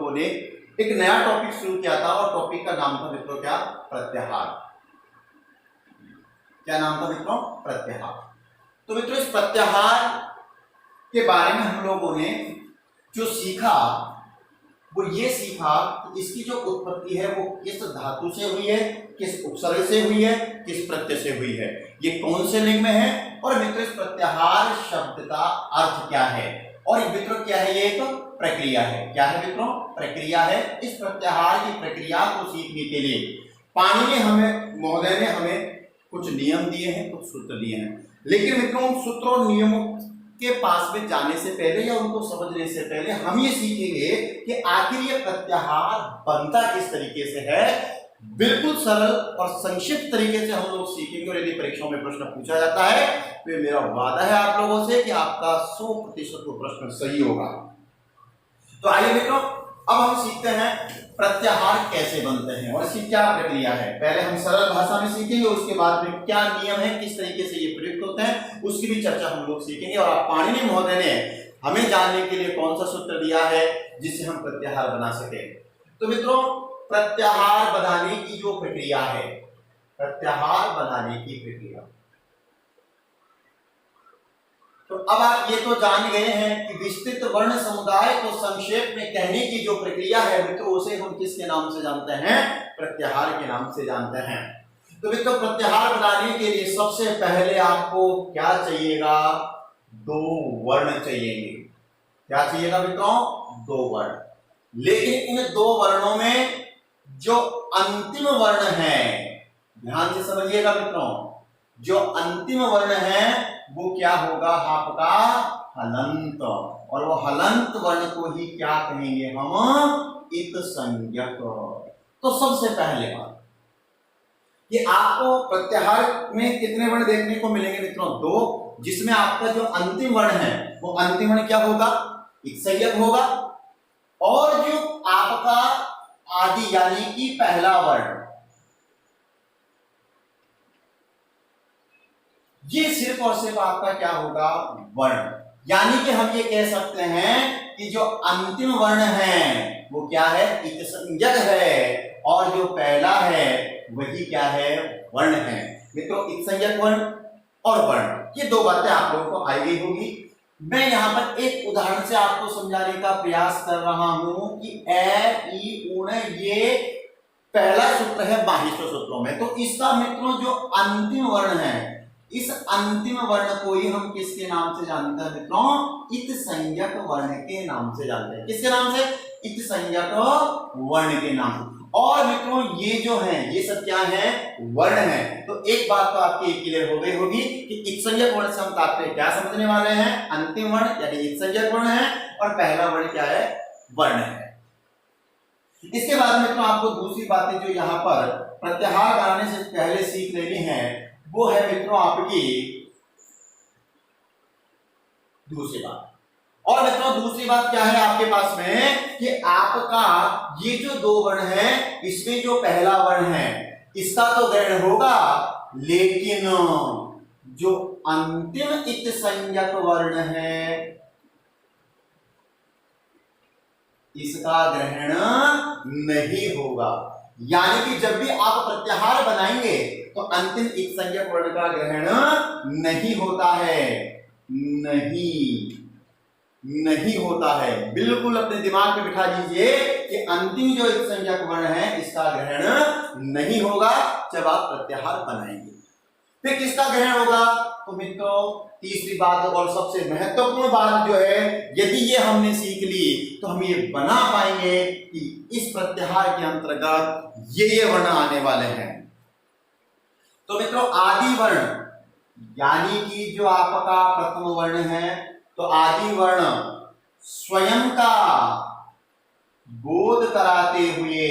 लोगों ने एक नया टॉपिक शुरू किया था और टॉपिक का नाम था मित्रों क्या? प्रत्याहार। क्या नाम था मित्रों? प्रत्याहार। तो मित्रों इस प्रत्याहार के बारे में हम लोगों ने जो सीखा वो ये सीखा कि इसकी जो उत्पत्ति है वो किस धातु से हुई है, किस उपसर्ग से हुई है, किस प्रत्यय से हुई है, ये कौन से लिंग में है, और मित्रों इस प्रत्याहार शब्द का अर्थ क्या है, और मित्रों क्या है? ये एक प्रक्रिया है। क्या है मित्रों? प्रक्रिया है। इस प्रत्याहार की प्रक्रिया को सीखने के लिए पाणिनि महोदय ने हमें कुछ नियम दिए हैं, कुछ सूत्र दिए हैं। लेकिन मित्रों उन सूत्रों और नियमों के पास में जाने से पहले या उनको समझने से पहले हम ये सीखेंगे कि आखिर ये प्रत्याहार बनता किस तरीके से है। बिल्कुल सरल और संक्षिप्त तरीके से हम लोग सीखेंगे, और यदि परीक्षाओं में प्रश्न पूछा जाता है तो मेरा वादा है आप लोगों से कि आपका 100% वो प्रश्न सही होगा। तो आइए मित्रों अब हम सीखते हैं प्रत्याहार कैसे बनते हैं और इसकी क्या प्रक्रिया है। पहले हम सरल भाषा में सीखेंगे, उसके बाद में क्या नियम है, किस तरीके से ये प्रयुक्त होते हैं, उसकी भी चर्चा हम लोग सीखेंगे। और आप पाणिनि महोदय ने हमें जानने के लिए कौन सा सूत्र दिया है जिससे हम प्रत्याहार बना सके। तो मित्रों प्रत्याहार बनाने की जो प्रक्रिया है, प्रत्याहार बनाने की प्रक्रिया, तो अब आप ये तो जान गए हैं कि विस्तृत वर्ण समुदाय को संक्षेप में कहने की जो प्रक्रिया है मित्रों उसे हम किसके नाम से जानते हैं? प्रत्याहार के नाम से जानते हैं। तो मित्रों प्रत्याहार बनाने के लिए सबसे पहले आपको क्या चाहिएगा? दो वर्ण चाहिएंगे। क्या चाहिएगा मित्रों? दो वर्ण। लेकिन इन दो वर्णों में जो अंतिम वर्ण है, ध्यान से समझिएगा मित्रों, जो अंतिम वर्ण है वो क्या होगा? आपका हलंत। और वो हलंत वर्ण को ही क्या कहेंगे हम? इत संज्ञक। तो सबसे पहले बात कि आपको प्रत्याहार में कितने वर्ण देखने को मिलेंगे मित्रों? दो, जिसमें आपका जो अंतिम वर्ण है वो अंतिम वर्ण क्या होगा? इत संज्ञक होगा। और जो आपका आदि यानी कि पहला वर्ण, ये सिर्फ और सिर्फ आपका क्या होगा? वर्ण। यानी कि हम ये कह सकते हैं कि जो अंतिम वर्ण है वो क्या है? इत संज्ञक है, और जो पहला है वही क्या है? वर्ण है। मित्रों इत संज्ञक वर्ण और वर्ण, ये दो बातें आप लोगों को आई गई होगी। मैं यहां पर एक उदाहरण से आपको समझाने का प्रयास कर रहा हूं कि ए ई उण ये पहला सूत्र है बाहिष्ट सूत्रों में। तो इसका मित्रों जो अंतिम वर्ण है, इस अंतिम वर्ण को ही हम किसके नाम से जानते हैं मित्रों? इत संज्ञक वर्ण के नाम से जानते हैं। किसके नाम से? इत संज्ञक वर्ण के नाम से। और मित्रों ये जो है ये सब क्या है? वर्ण है। तो एक बात तो आपकी क्लियर हो गई होगी कि इत संज्ञक वर्ण से हम तात्पर्य क्या समझने वाले हैं? अंतिम वर्ण यानी इत संज्ञक वर्ण है, और पहला वर्ण क्या है? वर्ण है। इसके बाद मित्रों आपको दूसरी बातें जो यहाँ पर प्रत्याहार बनाने से पहले सीख लेनी है वो है मित्रों आपकी दूसरी बात। और मित्रों दूसरी बात क्या है आपके पास में कि आपका ये जो दो वर्ण है इसमें जो पहला वर्ण है इसका तो ग्रहण होगा, लेकिन जो अंतिम इत संज्ञक वर्ण है इसका ग्रहण नहीं होगा। यानी कि जब भी आप प्रत्याहार बनाएंगे तो अंतिम इत संज्ञक वर्ण का ग्रहण नहीं होता है। नहीं होता है। बिल्कुल अपने दिमाग में बिठा दीजिए कि अंतिम जो इत संज्ञक वर्ण है इसका ग्रहण नहीं होगा जब आप प्रत्याहार बनाएंगे। फिर किसका ग्रहण होगा? तो मित्रों तीसरी बात और सबसे महत्वपूर्ण बात जो है, यदि ये हमने सीख ली तो हम ये बना पाएंगे कि इस प्रत्याहार के अंतर्गत ये वर्ण आने वाले हैं। तो मित्रों आदि वर्ण यानी कि जो आपका प्रथम वर्ण है, तो आदि वर्ण स्वयं का बोध कराते हुए,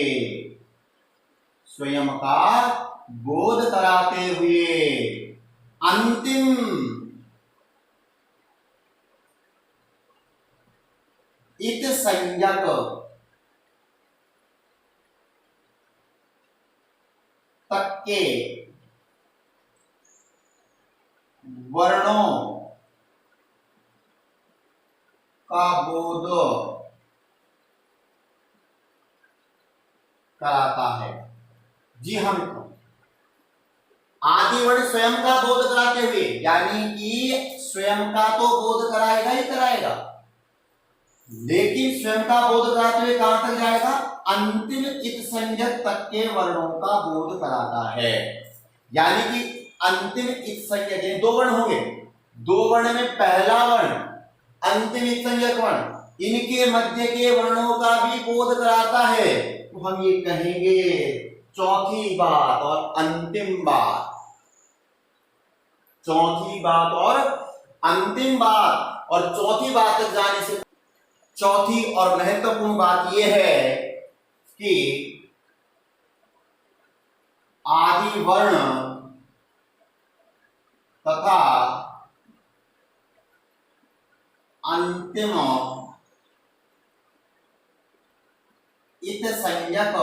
स्वयं का बोध कराते हुए अंतिम इत संज्ञक तक के वर्णों का बोध कराता है। जी हाँ मित्रों, आदि वर्ण स्वयं का बोध कराते हुए, यानी कि स्वयं का तो बोध कराएगा ही कराएगा, लेकिन स्वयं का बोध कराते हुए कहां तक जाएगा? अंतिम इत संज्ञक तक के वर्णों का बोध कराता है। यानी कि अंतिम इत संज्ञक, दो वर्ण होंगे, दो वर्ण में पहला वर्ण अंतिम इत संज्ञक वर्ण, इनके मध्य के वर्णों का भी बोध कराता है। तो हम ये कहेंगे चौथी बात और अंतिम बात, चौथी बात और अंतिम बात। और चौथी बात तक जाने से चौथी और महत्वपूर्ण बात यह है कि आदि वर्ण तथा अंतिम इत संज्ञक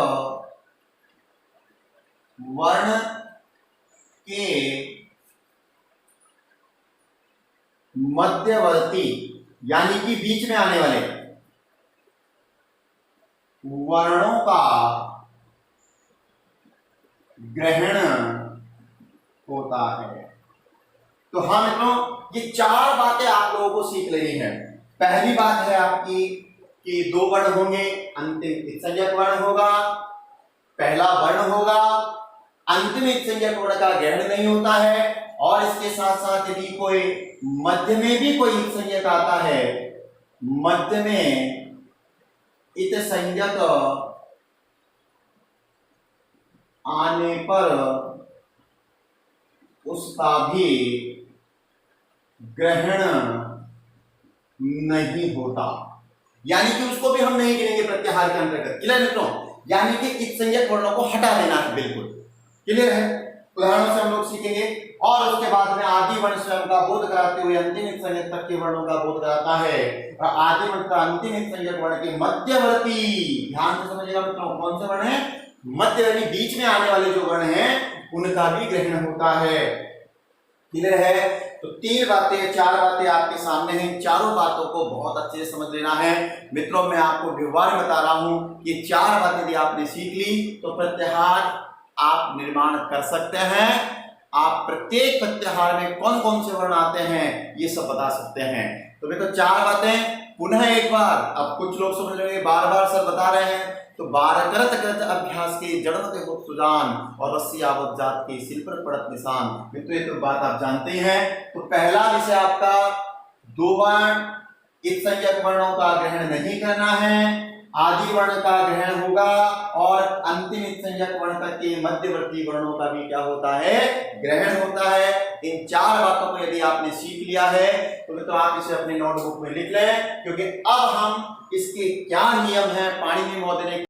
वर्ण के मध्यवर्ती, यानी कि बीच में आने वाले वर्णों का ग्रहण होता है। तो हाँ मित्रों, ये चार बातें आप लोगों को सीख लेनी है। पहली बात है आपकी कि दो वर्ण होंगे, अंतिम इत संज्ञक वर्ण होगा, पहला वर्ण होगा, अंतिम इत संज्ञक वर्ण का ग्रहण नहीं होता है, और इसके साथ साथ यदि कोई मध्य में भी कोई इत संज्ञक आता है, मध्य में इत संज्ञक आने पर उसका भी ग्रहण नहीं होता, यानी कि उसको भी हम नहीं गिनेंगे प्रत्याहार के अंतर्गत। क्लियर मित्रों? यानी कि इत संज्ञक वर्णों को हटा देना है, बिल्कुल क्लियर है। उदाहरणों से हम लोग सीखेंगे, और उसके बाद में आदि वर्ण स्वयं का बोध कराते हुए अंतिम इत संज्ञक तक के वर्णों का बोध कराता है, और आदि वर्ण का अंतिम इत संज्ञक वर्ण के मध्यवर्ती, ध्यान से समझिएगा मित्रों, कौन से वर्ण है? मध्यवर्ती, बीच में आने वाले जो वर्ण हैं उनका भी ग्रहण होता है। क्लियर है? तो तीन बातें, चार बातें आपके सामने हैं, चारों बातों को बहुत अच्छे से समझ लेना है मित्रों। मैं आपको व्यवहार बता रहा हूं, ये चार बातें यदि आपने सीख ली तो प्रत्याहार आप निर्माण कर सकते हैं। आप प्रत्येक प्रत्याहार में कौन कौन से वर्ण आते हैं ये सब बता सकते हैं। तो देखो चार बातें पुनः एक बार, अब कुछ लोग समझ रहे हैं बार बार सर बता रहे हैं, तो बार करत करत अभ्यास के जड़मते हो सुजान, और रस्सी आवत जात के सिल पर पड़त निशान। मित्रों ये तो बात आप जानते हैं। तो पहला विषय आपका दो वर्ण इत संज्ञक वर्णों का ग्रहण नहीं करना है, आदि वर्ण का ग्रहण होगा, और अंतिम इत संज्ञक वर्ण तक के मध्यवर्ती वर्णों का भी क्या होता है? ग्रहण होता है। इन चार बातों को यदि आपने सीख लिया है तो आप इसे अपने नोटबुक में लिख लें, क्योंकि अब हम इसके क्या नियम है पाणिनि महोदय ने